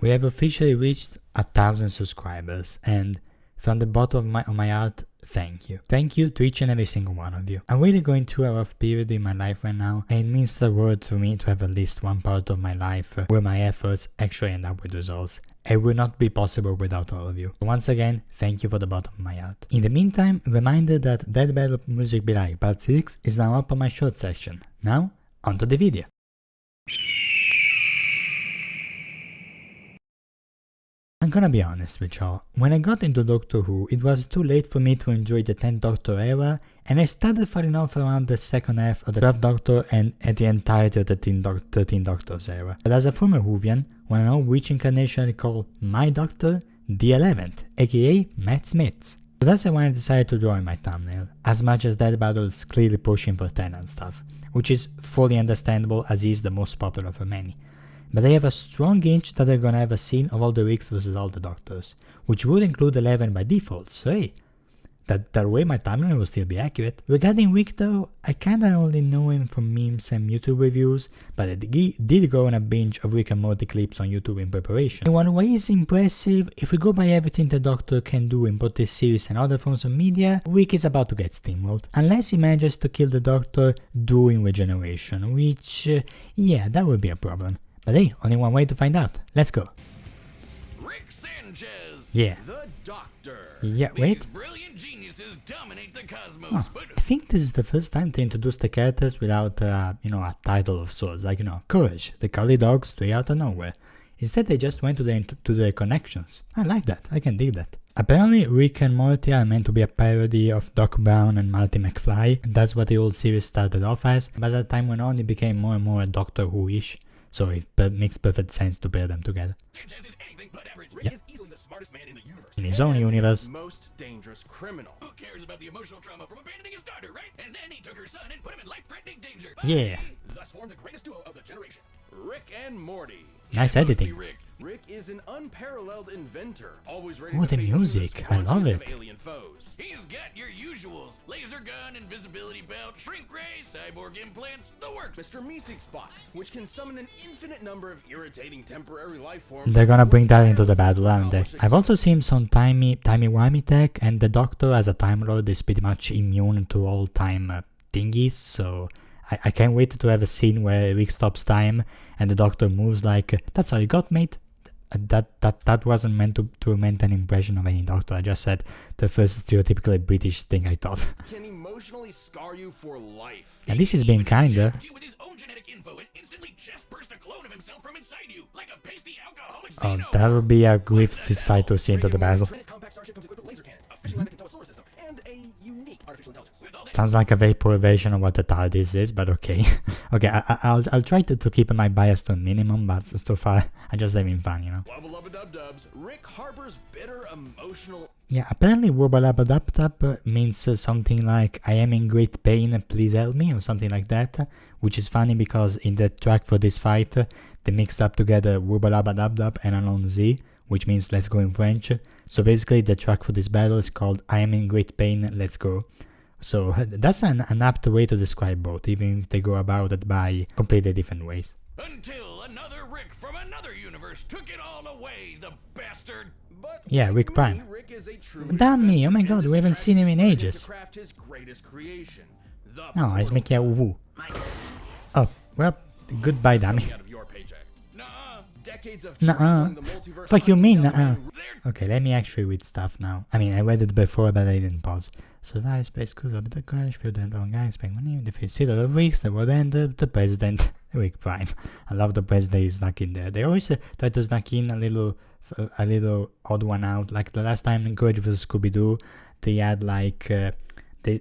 We have officially reached 1,000 subscribers, and from the bottom of my heart, thank you. Thank you to each and every single one of you. I'm really going through a rough period in my life right now, and it means the world to me to have at least one part of my life where my efforts actually end up with results. It would not be possible without all of you. So once again, thank you for the bottom of my heart. In the meantime, reminder that Dead Battle Music Be Like Part 6 is now up on my short section. Now, onto the video. I'm gonna be honest with y'all, when I got into Doctor Who, it was too late for me to enjoy the 10th Doctor era, and I started falling off around the second half of the 12th Doctor and at the entirety of the 13th Doctor's era. But as a former Whovian, wanna know which incarnation I call my Doctor? The 11th, aka Matt Smith. So that's why I decided to draw in my thumbnail, as much as Dead Battle is clearly pushing for 10 and stuff, which is fully understandable as he is the most popular for many. But I have a strong hunch that they're gonna have a scene of all the Ricks versus all the Doctors, which would include 11 by default, so hey, that way my timeline will still be accurate. Regarding Rick though, I kinda only know him from memes and YouTube reviews, but I did go on a binge of Rick and Morty clips on YouTube in preparation. In one way is impressive, if we go by everything the Doctor can do in both this series and other forms of media, Rick is about to get steamrolled, unless he manages to kill the Doctor during regeneration, which, yeah, that would be a problem. But hey, only one way to find out. Let's go. Rick Sanchez, yeah. The Doctor. Yeah, wait. These brilliant geniuses dominate the cosmos, Oh, but I think this is the first time they introduced the characters without, a title of sorts, like, Courage, the Collie Dog straight out of nowhere. Instead, they just went to their connections. I like that. I can dig that. Apparently, Rick and Morty are meant to be a parody of Doc Brown and Marty McFly. That's what the old series started off as, but as time went on, it became more and more Doctor Who-ish. So it makes perfect sense to pair them together. Sanchez is anything but average. Rick Yep. is easily the smartest man in the universe. In his own universe. Most dangerous criminal. Who cares about the emotional trauma from abandoning his daughter, right? And then he took her son and put him in life-threatening danger. Yeah. Thus formed the greatest duo of the generation. Rick and Morty. Nice Yeah, editing. mostly Rick is an unparalleled inventor, always ready Oh, to the face music. even I love scraunchiest it. of alien foes. He's got your usuals: laser gun, invisibility belt, shrink ray, cyborg implants, the works. Mr. Meeseek's box, which can summon an infinite number of irritating temporary life forms. They're gonna bring that into the battle, aren't they? I've also seen some timey-wimey tech, and the Doctor as a Time Lord is pretty much immune to all time thingies, so I can't wait to have a scene where Rick stops time and the Doctor moves like, that's all you got, mate? That wasn't meant to meant an impression of any Doctor. I just said the first stereotypically British thing I thought. Can emotionally scar you for life. At least he's being kinder. With his own genetic info and instantly chest burst a clone of himself from inside you, like a pasty alcoholic. Oh, that would be a great sight to see into the battle. This compact starship comes equipped with laser cannons, a fishing line that can tow a solar system, and a unique artificial intelligence. With all that, Sounds like a very poor version of what the TARDIS is, but okay. Okay, I'll try to keep my bias to a minimum, but so far I'm just having fun, Wubba-lubba-dub-dubs, Rick harbors bitter emotional. Yeah, apparently Wubba-lubba-dub-dub means something like I am in great pain, please help me, or something like that, which is funny because in the track for this fight, they mixed up together Wubba-lubba-dub-dub and Allons Z, which means let's go in French. So basically the track for this battle is called I am in great pain, let's go. So that's an apt way to describe both, even if they go about it by completely different ways. Until another Rick from another universe took it all away, the bastard. But Yeah, like Rick Prime. me, Rick is a true Damn me, oh my inventor, god, and we this haven't seen him in attraction started ages. to craft his greatest creation, the No, it's portal. making a woo. Oh, well, goodbye, dummy. Coming out of your paycheck. Nuh-uh. Decades of Nuh-uh. traveling the multiverse Fuck you hunting mean, down nuh-uh. men. Okay, let me actually read stuff now. I mean, I read it before, but I didn't pause. Survive space cruise orbit the crash, few dead wrong guys, spend money, defeat Citadel of Weeks, the world ended, the president, Rick Prime. I love the president is snuck in there. They always try to snuck in a little odd one out. Like the last time in Courage vs. Scooby-Doo, they had like, they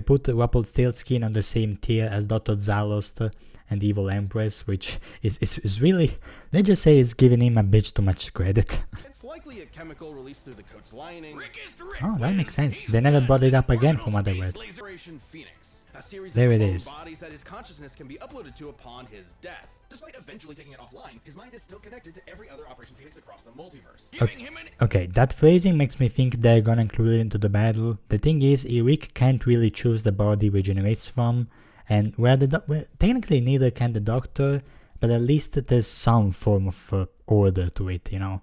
put Rumpelstiltskin on the same tier as Dr. Zalost and the Evil Empress, which is really, let's just say, it's giving him a bitch too much credit. It's likely a chemical released through the coat's lining. Rick is the Rick Oh, that wins. makes sense. He's They never the brought it up again orbital from what I space read. laseration Phoenix, a series There of it clone is. bodies that his consciousness can be uploaded to upon his death. Despite eventually taking it offline, his mind is still connected to every other Operation Phoenix across the multiverse. Giving him an Okay, that phrasing makes me think they're gonna include it into the battle. The thing is, Rick can't really choose the body regenerates from, and technically neither can the Doctor, but at least there's some form of order to it, you know.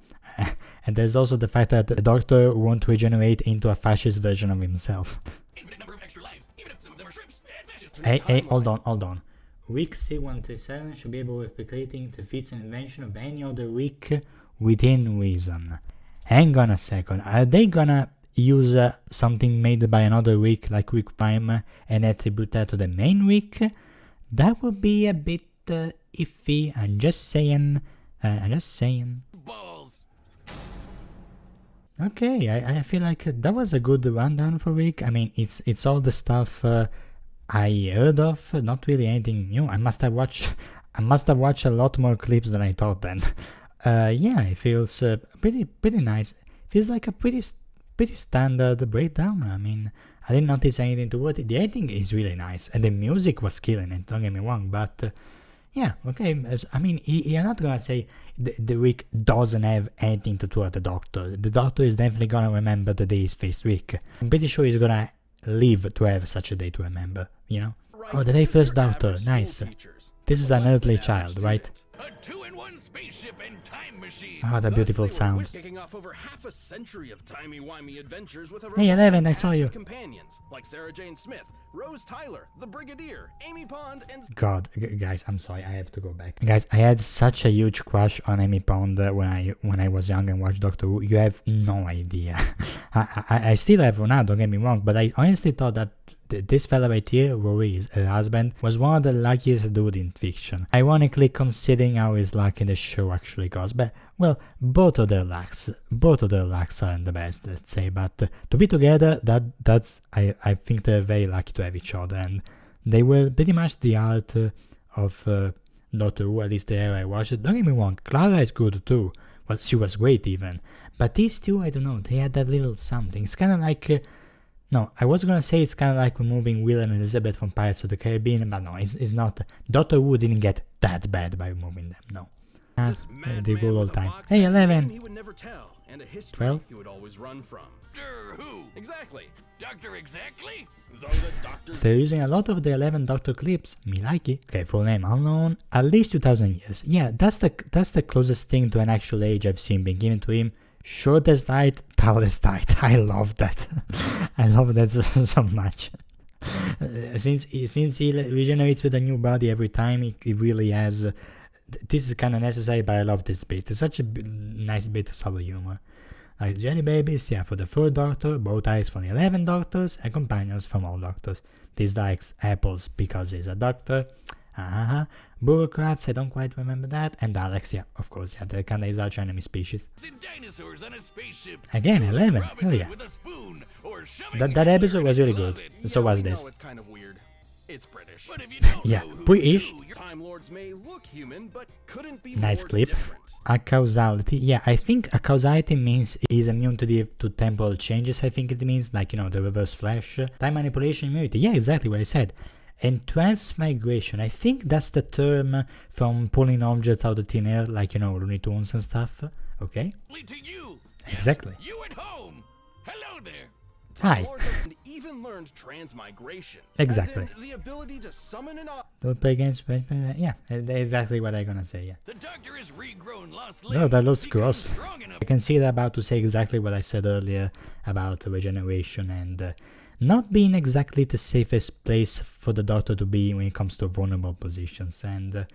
And there's also the fact that the Doctor won't regenerate into a fascist version of himself. Infinite number of extra lives, even if some of them are shrimps and fishes. Hey, hold on. Week C-137 should be able to replicating the feats and invention of any other week within reason. Hang on a second, are they gonna use something made by another week like Week Prime and attribute that to the main week? That would be a bit iffy, I'm just saying. Balls. Okay, I feel like that was a good rundown for week. I mean, it's all the stuff I heard of, not really anything new. I must have watched a lot more clips than I thought then. Yeah, it feels pretty nice. Feels like a pretty standard breakdown. I mean, I didn't notice anything to it. The editing is really nice, and the music was killing it, don't get me wrong, but yeah, okay. I mean, you're not gonna say the week doesn't have anything to do with the Doctor. The Doctor is definitely gonna remember the day his first week. I'm pretty sure he's gonna live to have such a day to remember, you know? Oh, the day first Doctor, nice. This is an earthly child, right? A 2-in-1 spaceship and time machine. Oh, the beautiful sound. Kicking off over half a century of timey-wimey adventures with a Hey, Eleven, I saw cast you. of companions like Sarah Jane Smith, Rose Tyler, the Brigadier, Amy Pond, and God, guys, I'm sorry, I have to go back. Guys, I had such a huge crush on Amy Pond when I was young and watched Doctor Who. You have no idea. I still have now, don't get me wrong, but I honestly thought that this fella right here, Rory, her husband, was one of the luckiest dudes in fiction. Ironically, considering how his luck in the show actually goes. But, well, both of their lucks aren't the best, let's say. But to be together, that's I think they're very lucky to have each other. And they were pretty much the art of Doctor Who, at least the era I watched it. Don't get me wrong, Clara is good too. Well, she was great even. But these two, I don't know, they had that little something. It's kind of like... no, I was gonna say it's kind of like removing Will and Elizabeth from Pirates of the Caribbean, but no, it's not. Doctor Who didn't get that bad by removing them, no. The good old time. Hey, 11! he would never tell, and a history 12? he would always run from. Doctor Who? Exactly. Doctor exactly? Those are doctors. They're using a lot of the 11 Doctor clips, me like it. Okay, full name unknown, at least 2000 years. Yeah, that's the closest thing to an actual age I've seen being given to him. Shortest height, tallest height. I love that. I love that so much. Since he regenerates with a new body every time, he really has... this is kind of necessary, but I love this bit. It's such a nice bit of subtle humor. Like jelly babies, yeah, for the 3rd Doctor, both eyes from the 11 Doctors, and companions from all Doctors. Dislikes apples because he's a Doctor. Bureaucrats, I don't quite remember that. And Alex, yeah, of course, yeah, they're kind of his arch enemy species. Dinosaurs on a spaceship. Again, 11, hell yeah. That episode was really good. So was this. It's kind of weird. It's British. Yeah, British. Time Lords may look human, but couldn't be Nice more clip. different. A causality. Yeah, I think a causality means he's immune to temporal changes. I think it means, like, you know, the reverse flash. Time manipulation immunity. Yeah, exactly what I said. And transmigration, I think that's the term from pulling objects out of thin air, like, you know, Looney Tunes and stuff. Okay? To you. Exactly. Yes, you at home. Hello there. Hi. Lords and even learned transmigration. Exactly. As in the ability to summon an Don't play against... yeah, that's exactly what I'm gonna say, yeah. The Doctor is regrown lost limbs. No, that looks gross. Strong enough. I can see that about to say exactly what I said earlier about regeneration and not being exactly the safest place for the Doctor to be when it comes to vulnerable positions. And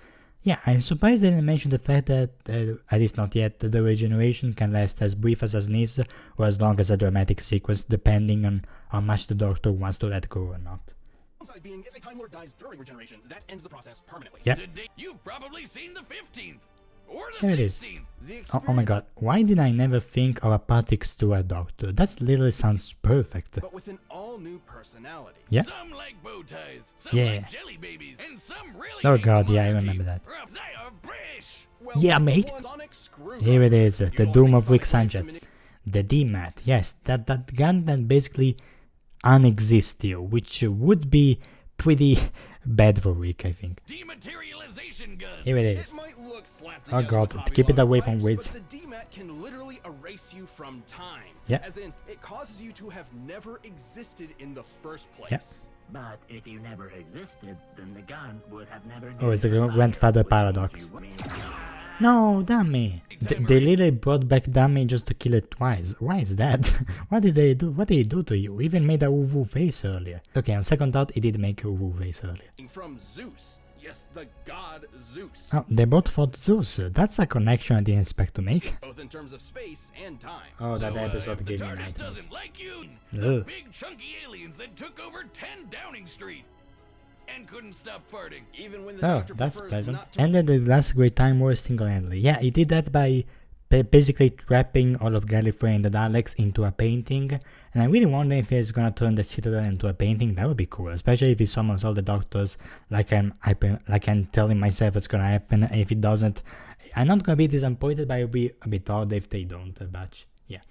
yeah, I'm surprised they didn't mention the fact that, at least not yet, the regeneration can last as brief as a sneeze or as long as a dramatic sequence, depending on how much the Doctor wants to let go or not. Downside being, if a Time Lord dies during regeneration, that ends the process permanently. Yeah. Today, you've probably seen the 15th or the There it is. 16th. Oh my god, why did I never think of a Patrick Stewart Doctor? That literally sounds perfect. But with an all-new personality. Yeah. Some like bow ties, some Yeah. like jelly babies, and some really Oh hate god, yeah, I monarchy. remember that. They are British. Yeah, mate. Sonic Screwdriver. Here it is, the doom of Rick Sonic Sanchez. The DMAT, yes, that gun that basically unexists here, which would be pretty bad for Rick, I think. Dematerialization gun. Here it is. It might look slapped Oh together with god, Hobby keep it Lobby away from pipes, Wiz. but the DMAT can literally erase you from time. Yeah. As in, it causes you to have never existed in the first place. Yeah. But if you never existed, then the gun would have never. Oh, it's the grandfather paradox. No, Dummy! They literally brought back Dummy just to kill it twice. Why is that? What did they do? What did he do to you? Even made a woo-woo face earlier. Okay, on second thought, he did make a woo-woo face earlier. From Zeus. Yes, the god Zeus. Oh, they both fought Zeus. That's a connection I didn't expect to make. Both in terms of space and time. Oh, that episode if gave the me TARDIS nightmares. doesn't like you, the big chunky aliens that took over 10 Downing Street and couldn't stop farting. Even when the Oh, doctor that's prefers pleasant. not to. Ended the last great time war single-handedly. Yeah, he did that by basically trapping all of Gallifrey and the Daleks into a painting. And I really wonder if he's gonna turn the Citadel into a painting. That would be cool, especially if he summons all the Doctors like I'm telling myself it's gonna happen. And if it doesn't, I'm not gonna be disappointed, but I'll be a bit odd if they don't. But yeah,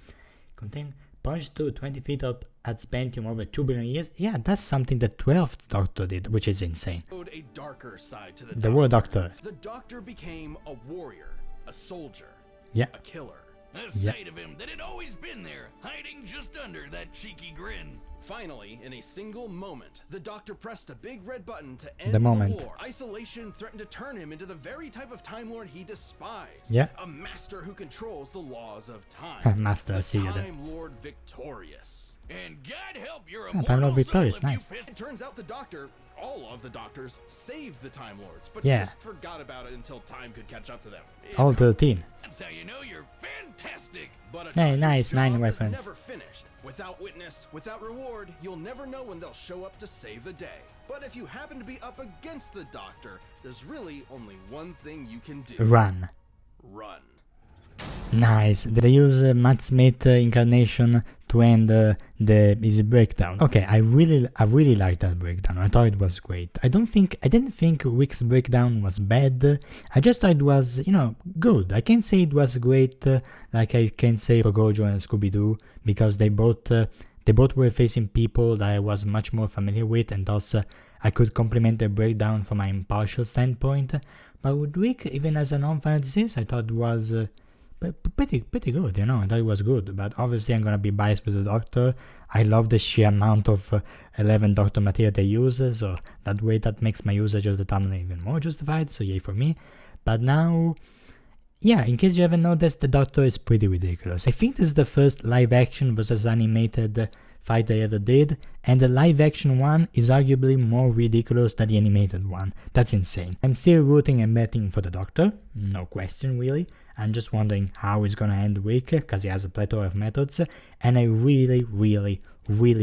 contain. Punch to 20 feet up at Pentium over 2 billion years. Yeah, that's something the 12th Doctor did, which is insane. A darker side to The War Doctor. The Doctor became a warrior, a soldier, Yeah. a killer. A Yeah. side of him that had always been there, hiding just under that cheeky grin. Finally, in a single moment, the Doctor pressed a big red button to end The moment. war. Isolation threatened to turn him into the very type of Time Lord he despised. Yeah. A master who controls the laws of time. Master, I the see you there. Time Lord victorious. And God help your Time Lord immortal victorious, soul if nice. you piss. It turns out the Doctor, all of the Doctors, saved the Time Lords, but Yeah. just forgot about it until time could catch up to them. All 13. That's how you know you're fantastic. But a Hey, doctor's nice, 9 job is reference. never finished. Without witness, without reward, you'll never know when they'll show up to save the day. But if you happen to be up against the Doctor, there's really only one thing you can do. Run. Run. Nice. They use Matt Smith incarnation to end his breakdown. Okay, I really liked that breakdown. I thought it was great. I didn't think Rick's breakdown was bad. I just thought it was, good. I can't say it was great like I can say for Gojo and Scooby-Doo, because they both were facing people that I was much more familiar with, and thus I could compliment the breakdown from my impartial standpoint. But with Rick, even as a non-fantasy, I thought it was pretty good, I thought it was good. But obviously I'm gonna be biased with the Doctor. I love the sheer amount of 11 Doctor material they use, so that makes my usage of the thumbnail even more justified, so yay for me. But now, yeah, in case you haven't noticed, the Doctor is pretty ridiculous. I think this is the first live action versus animated fight they ever did, and the live action one is arguably more ridiculous than the animated one. That's insane. I'm still rooting and betting for the Doctor, no question really. I'm just wondering how he's gonna end Rick, because he has a plethora of methods, and I really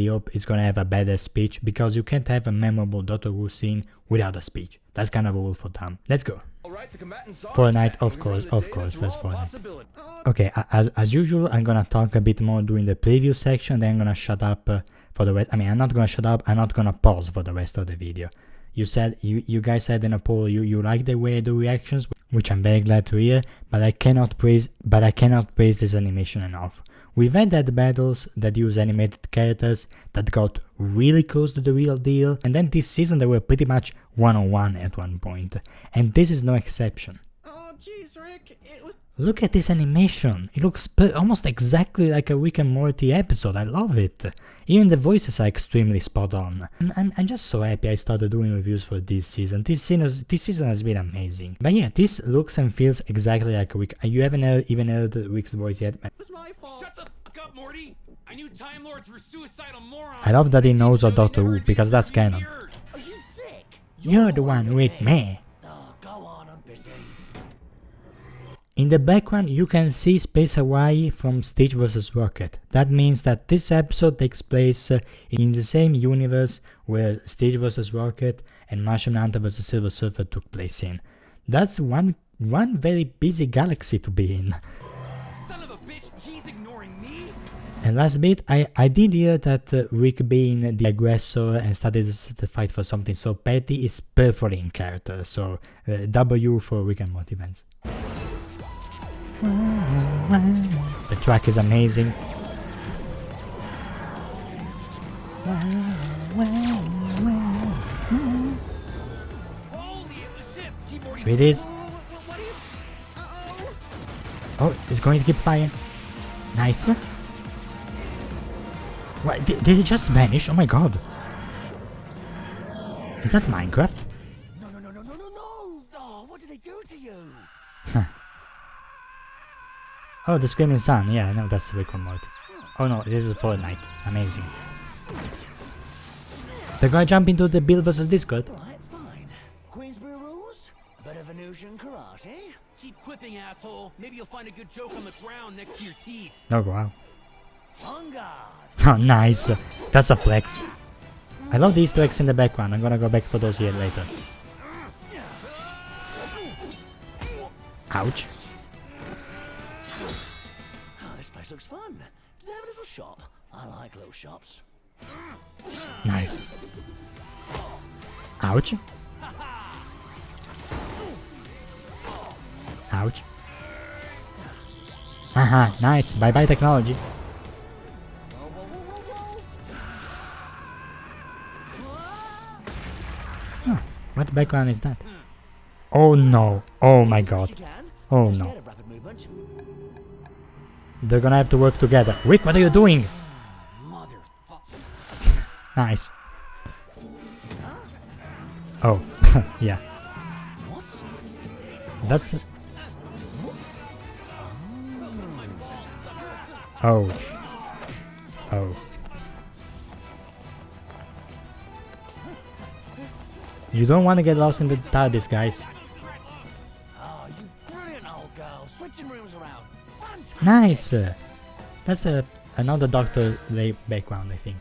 hope he's gonna have a badass speech, because you can't have a memorable Doctor Who scene without a speech. That's kind of a rule for thumb. Let's go. Fortnite, of course, that's Fortnite. Okay, as usual, I'm gonna talk a bit more during the preview section, then I'm gonna shut up for the rest. I mean, I'm not gonna shut up, I'm not gonna pause for the rest of the video. You guys said in a poll you like the way I do reactions, which I'm very glad to hear, but I cannot praise this animation enough. We've had dead battles that use animated characters that got really close to the real deal, and then this season they were pretty much one-on-one at one point, and this is no exception. Oh jeez, Rick, it was... Look at this animation, it looks almost exactly like a Rick and Morty episode. I love it. Even the voices are extremely spot on. I'm just so happy I started doing reviews for this season. This season has been amazing. But yeah, this looks and feels exactly like Rick. You haven't even heard Rick's voice yet. It was my fault. Shut the fuck up, Morty! I knew Time Lords were suicidal morons. I love that he knows of Doctor Who, because that's canon. Are you sick? You're the one with me. Oh, go on, I'm busy. In the background you can see Space Hawaii from Stitch vs. Rocket. That means that this episode takes place in the same universe where Stitch vs. Rocket and Martian Hunter vs. Silver Surfer took place in. That's one very busy galaxy to be in. Son of a bitch, he's ignoring me? And last bit, I did hear that Rick being the aggressor and started to fight for something so petty is perfectly in character, so W for Rick and Morty fans. The track is amazing. Here it is. Oh, it's going to keep firing. Nice. What, did it just vanish? Oh my god. Is that Minecraft? No, no, no, no, no, no, no! Oh, what did they do to you? Oh, the Screaming Sun. Yeah, no, that's Rick and Morty. Oh no, this is Fortnite. Amazing. They're gonna jump into the Bill vs. Discord. Right, fine. Queensbury rules? A bit of Venusian karate? Keep quipping, asshole. Maybe you'll find a good joke on the ground next to your teeth. Oh wow. On guard! Oh, nice. That's a flex. I love the Easter eggs in the background. I'm gonna go back for those here later. Ouch. Oh, this place looks fun. Do they have a little shop? I like little shops. Nice. Ouch. Ouch. Haha, nice. Bye bye technology. Whoa, whoa, whoa, whoa, whoa! Huh. What background is that? Oh no. Oh my god. She can. Oh I'm no. scared of rapid movement. They're gonna have to work together. Rick, what are you doing? Motherfucker. Nice. Oh, yeah. What? That's... Oh. Oh. You don't want to get lost in the TARDIS, guys. Oh, you brilliant old girl. Switching rooms around. Fantastic. Nice! That's another Doctor background, I think.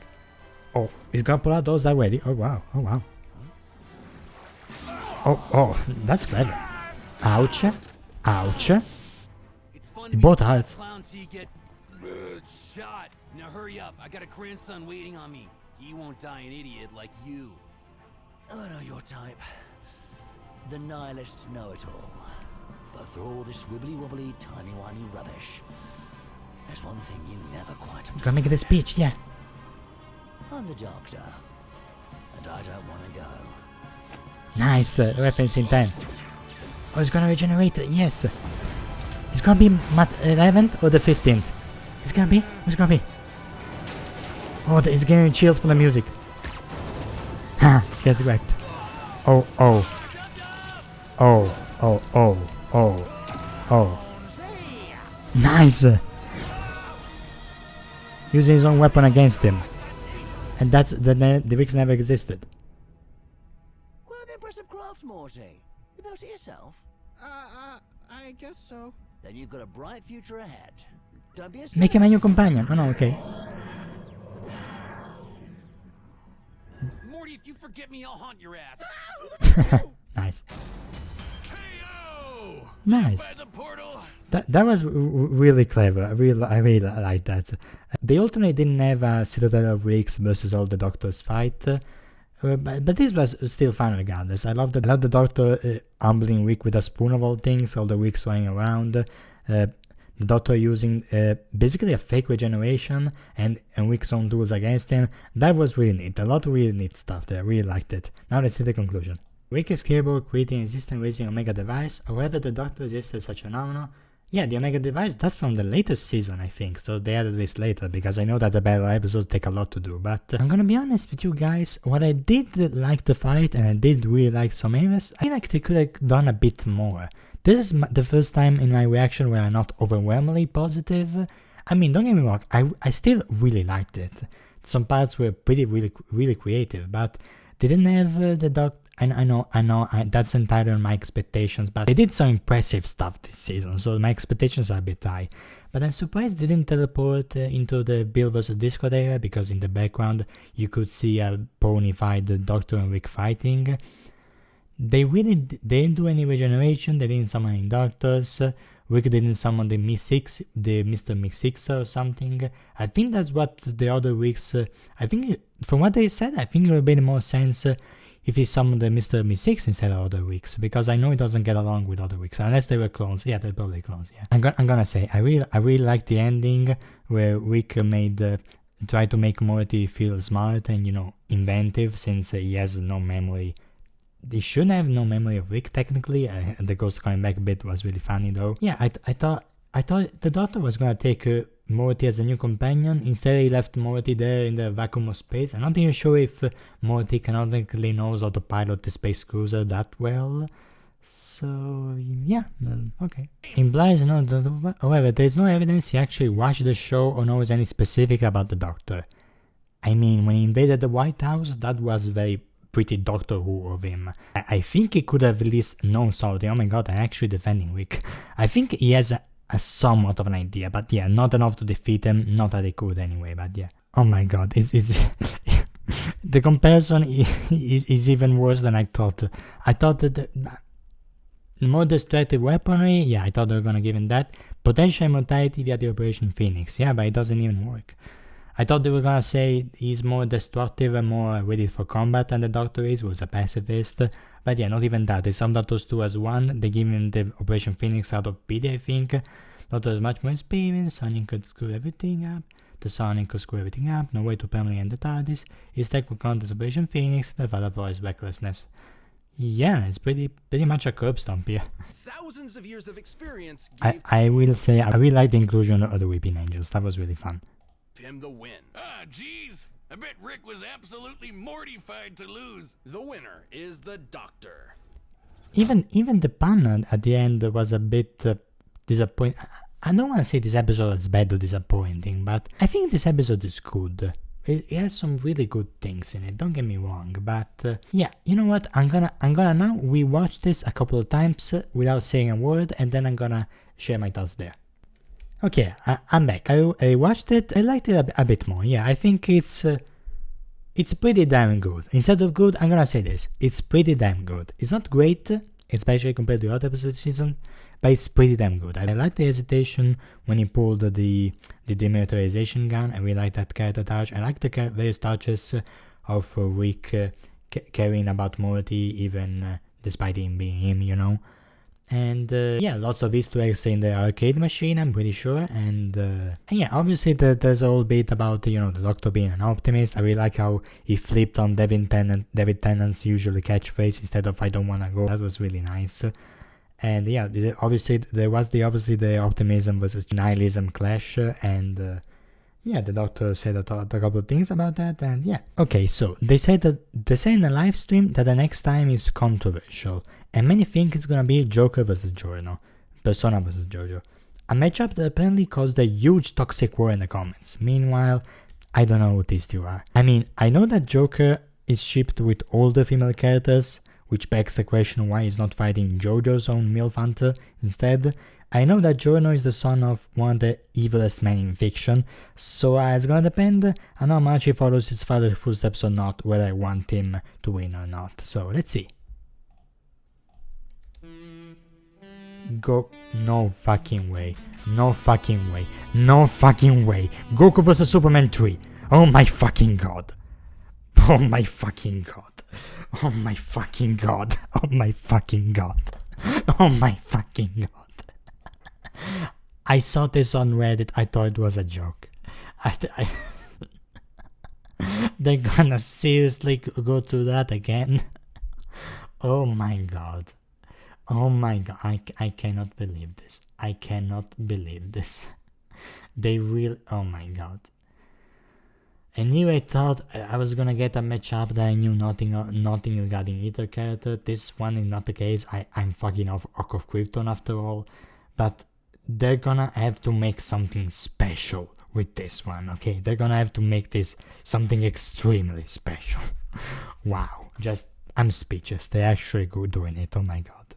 Oh, he's gonna pull out those already. Oh wow, oh wow. Oh, that's clever. Ouch. Ouch. It's fun to Both be a hearts. clown till you get shot. Now hurry up. I got a grandson waiting on me. He won't die an idiot like you. I know your type. The nihilist know-it-all. But through all this wibbly-wobbly, timey-wimey rubbish, there's one thing you never quite understand. Gonna make the speech, yeah. I'm the Doctor, and I don't want to go. Nice, reference in 10. Oh, it's gonna regenerate, yes. It's gonna be 11th or the 15th? It's gonna be? What's gonna be? Oh, it's getting chills from the music. Ha, get wrecked. Oh, oh. Oh, oh, oh, oh, oh. Nice! Using his own weapon against him. And that's, the Ricks never existed. Quite an impressive craft, Morty. You built it yourself? I guess so. Then you've got a bright future ahead. Don't be a Make him a new companion. Oh no, okay. Morty, if you forget me, I'll haunt your ass. Nice. KO! Nice. By the portal. That was really clever. I really like that. They ultimately didn't have a Citadel of Ricks versus all the Doctors fight. But this was still fun regardless. I love the Doctor humbling Rick with a spoon of all things, all the Ricks running around. The Doctor using basically a fake regeneration and Rick's own tools against him. That was really neat. A lot of really neat stuff there. I really liked it. Now let's see the conclusion. Rick is capable of creating a system raising Omega device. However, the Doctor resisted such phenomenon. Yeah, the Omega device, that's from the latest season, I think. So they added this later, because I know that the battle episodes take a lot to do. But I'm gonna be honest with you guys, what I did like the fight, and I did really like some areas, I feel like they could have done a bit more. This is the first time in my reaction where I'm not overwhelmingly positive. I mean, don't get me wrong, I still really liked it. Some parts were really creative, but they didn't have the Doctor. I know, that's entirely on my expectations, but they did some impressive stuff this season, so my expectations are a bit high. But I'm surprised they didn't teleport into the Bill vs. Discord area, because in the background you could see a ponified Doctor and Rick fighting. They didn't do any regeneration, they didn't summon any Doctors. Rick didn't summon the Mr. Mixixer or something. I think that's what the other weeks, I think, from what they said, I think it would make more sense if he summoned the Mr. Mi-6 instead of other Wicks, because I know he doesn't get along with other Wicks, unless they were clones. Yeah, they're probably clones, yeah. I'm gonna say, I really like the ending, where Rick tried to make Morty feel smart and, you know, inventive, since he has no memory. He shouldn't have no memory of Rick, technically. The ghost coming back bit was really funny, though. Yeah, I thought the Doctor was gonna take Morty as a new companion. Instead, he left Morty there in the vacuum of space. I'm not even sure if Morty canonically knows how to pilot the space cruiser that well. So, yeah, okay. Implies however, there is no evidence he actually watched the show or knows any specific about the Doctor. I mean, when he invaded the White House, that was very pretty Doctor Who of him. I think he could have at least known something. Oh my god, I'm actually defending Rick. I think he has a somewhat of an idea, but yeah, not enough to defeat him. Not that he could anyway, but yeah. Oh my god, it's the comparison is even worse than I thought. I thought that the more destructive weaponry, yeah, I thought they were gonna give him that. Potential immortality via the Operation Phoenix, yeah, but it doesn't even work. I thought they were gonna say he's more destructive and more ready for combat than the Doctor is, who's a pacifist. But yeah, not even that. They summed up those two as one. They give him the Operation Phoenix out of pity, I think. Doctor has much more experience. Sonic could screw everything up. The Sonic could screw everything up. No way to permanently end the TARDIS. His tech will count as Operation Phoenix. The father for his recklessness. Yeah, it's pretty much a curb stomp here. Thousands of years of experience I will say I really like the inclusion of the Weeping Angels. That was really fun. him the win. Ah, jeez. I bet Rick was absolutely mortified to lose. The winner is the Doctor. Even the pun at the end was a bit disappointing. I don't want to say this episode is bad or disappointing, but I think this episode is good. It has some really good things in it, don't get me wrong, but yeah, you know what, I'm gonna now rewatch this a couple of times without saying a word, and then I'm gonna share my thoughts there. Okay, I'm back. I watched it, I liked it a bit more, yeah, I think it's pretty damn good. Instead of good, I'm gonna say this, it's pretty damn good. It's not great, especially compared to the other episodes of the season, but it's pretty damn good. I like the hesitation when he pulled the demilitarization gun. I really like that character touch. I like the various touches of Rick caring about Morty, even despite him being him, you know. And yeah, lots of Easter eggs in the arcade machine, I'm pretty sure. And yeah, obviously there's a whole bit about, you know, the Doctor being an optimist. I really like how he flipped on David Tennant's usual catchphrase instead of "I don't wanna go." That was really nice. And yeah, obviously there was the optimism versus nihilism clash, and yeah, the Doctor said a couple of things about that, and yeah. Okay, so they said in the live stream that the next time is controversial, and many think it's gonna be Joker versus Giorno, Persona versus Jojo, a matchup that apparently caused a huge toxic war in the comments. Meanwhile, I don't know who these two are. I mean, I know that Joker is shipped with older female characters, which begs the question why he's not fighting JoJo's own MILF hunter instead. I know that Giorno is the son of one of the evilest men in fiction, so it's gonna depend on how much he follows his father's footsteps or not, whether I want him to win or not. So let's see. Go. No fucking way. No fucking way. No fucking way. Goku vs Superman 3. Oh my fucking god. Oh my fucking god. Oh my fucking god. Oh my fucking god. Oh my fucking god. I saw this on Reddit. I thought it was a joke. They're gonna seriously go through that again. Oh my god. Oh my god. I cannot believe this. I cannot believe this. They will. Oh my god. And here I thought I was gonna get a matchup that I knew nothing regarding either character. This one is not the case. I'm fucking off of Krypton after all. But they're gonna have to make something special with this one, okay? They're gonna have to make this something extremely special. Wow. I'm speechless. They're actually good doing it. Oh my god.